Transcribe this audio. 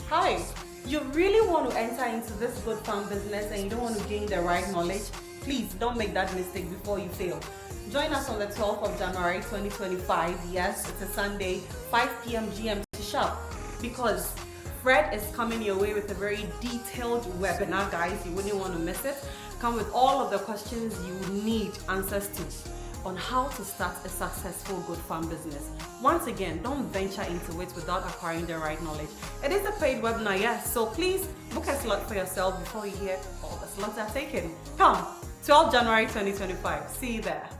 Hi, you really want to enter into this good farm business and you don't want to gain the right knowledge? Please don't make that mistake before you fail. Join us on the 12th of January 2025. Yes, it's a Sunday, 5 p.m. GMT sharp, because Fred is coming your way with a very detailed webinar, guys. You wouldn't want to miss it. Come with all of the questions you need answers to on how to start a successful good farm business. Once again, don't venture into it without acquiring the right knowledge. It is a paid webinar, yes, so please book a slot for yourself before you hear all the slots are taken. Come, 12 January 2025. See you there.